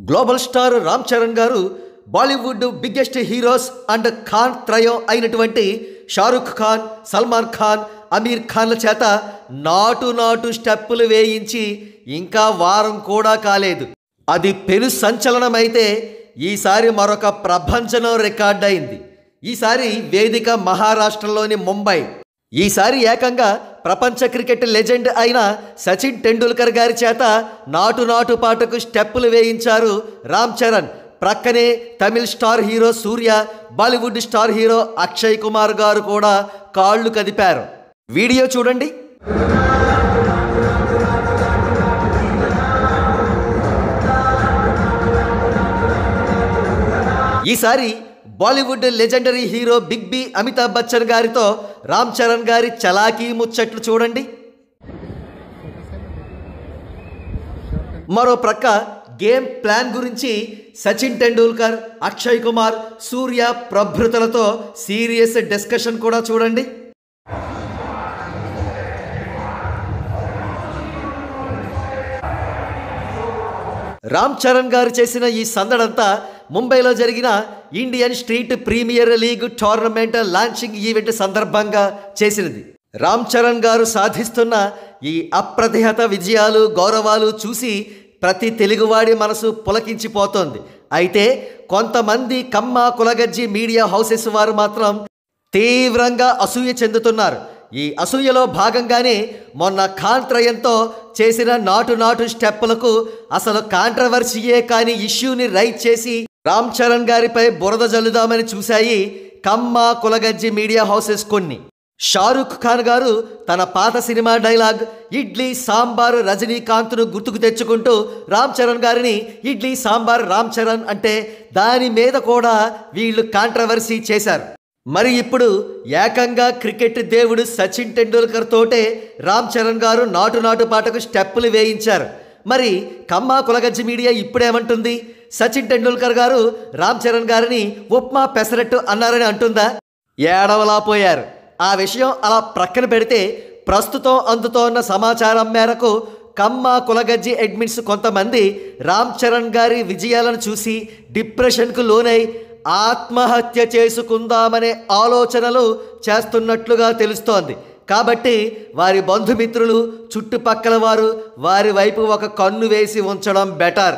Global star Ram Charan గారు Bollywood biggest heroes and Khan త్రయం అయినటువంటి షారుఖ్ ఖాన్, సల్మాన్ ఖాన్, అమీర్ ఖాన్ల చేత నాటు స్టెప్పులు వేయించి ఇంకా వారం కూడా కాలేదు. అది పెను సంచలనమైతే ఈసారి మరొక ప్రభంజనం రికార్డ్ అయింది. ఈసారి వేదిక మహారాష్ట్రలోని ముంబై. ఈసారి ఏకంగా ప్రపంచ క్రికెట్ లెజెండ్ అయిన సచిన్ టెండూల్కర్ గారి చేత నాటు పాటకు స్టెప్పులు వేయించారు రామ్ చరణ్. ప్రక్కనే Tamil star hero Suriya, Bollywood star hero Akshay Kumar గారు కూడా కాళ్ళు కదిపారు. వీడియో చూడండి. ఈసారి Bollywood legendary hero big B Amitabh Bachchan గారితో రామ్ చరణ్ గారి చలాకీ ముచ్చట్లు చూడండి. మరో ప్రక్క గేమ్ ప్లాన్ గురించి సచిన్ టెండూల్కర్, అక్షయ్ కుమార్, సూర్య ప్రభృతులతో సీరియస్ డిస్కషన్ కూడా చూడండి. రామ్ చరణ్ గారు చేసిన ఈ సందడంతా ముంబైలో జరిగిన Indian street premier league tournament launching event సందర్భంగా చేసినది. రామ్ చరణ్ గారు సాధిస్తున్న ఈ అప్రతిహత విజయాలు, గౌరవాలు చూసి ప్రతి తెలుగువాడి మనసు పులకించిపోతోంది. అయితే కొంతమంది కమ్మ కులగజ్జి మీడియా హౌసెస్ వారు మాత్రం తీవ్రంగా అసూయ చెందుతున్నారు. ఈ అసూయలో భాగంగానే మొన్న ఖాన్ త్రయంతో చేసిన నాటు స్టెప్పులకు అసలు కాంట్రవర్సీయే కాని ఇష్యూని రైజ్ చేసి రామ్ చరణ్ గారిపై బురద జల్లుదామని చూశాయి కమ్మ కులగజ్జి మీడియా హౌసెస్ కొన్ని. షారుఖ్ ఖాన్ గారు తన పాత సినిమా డైలాగ్ ఇడ్లీ సాంబార్ రజనీకాంత్ను గుర్తుకు తెచ్చుకుంటూ రామ్ చరణ్ గారిని ఇడ్లీ సాంబార్ రామ్ చరణ్ అంటే దాని మీద కూడా వీళ్ళు కాంట్రవర్సీ చేశారు. మరి ఇప్పుడు ఏకంగా క్రికెట్ దేవుడు సచిన్ టెండూల్కర్ తోటే రామ్ చరణ్ గారు నాటు పాటకు స్టెప్పులు వేయించారు. మరి కమ్మ కులగజ్జి మీడియా ఇప్పుడేమంటుంది? సచిన్ టెండూల్కర్ గారు రామ్ చరణ్ గారిని ఉప్మా పెసరట్టు అన్నారని అంటుందా? ఏడవలా పోయారు. ఆ విషయం అలా ప్రక్కన పెడితే ప్రస్తుతం అందుతోన్న సమాచారం మేరకు కమ్మ కులగజ్జి అడ్మిన్స్ కొంతమంది రామ్ చరణ్ గారి విజయాలను చూసి డిప్రెషన్కు లోనై ఆత్మహత్య చేసుకుందామనే ఆలోచనలు చేస్తున్నట్లుగా తెలుస్తోంది. కాబట్టి వారి బంధుమిత్రులు, చుట్టుపక్కల వారు వారి వైపు ఒక కన్ను వేసి ఉంచడం బెటర్.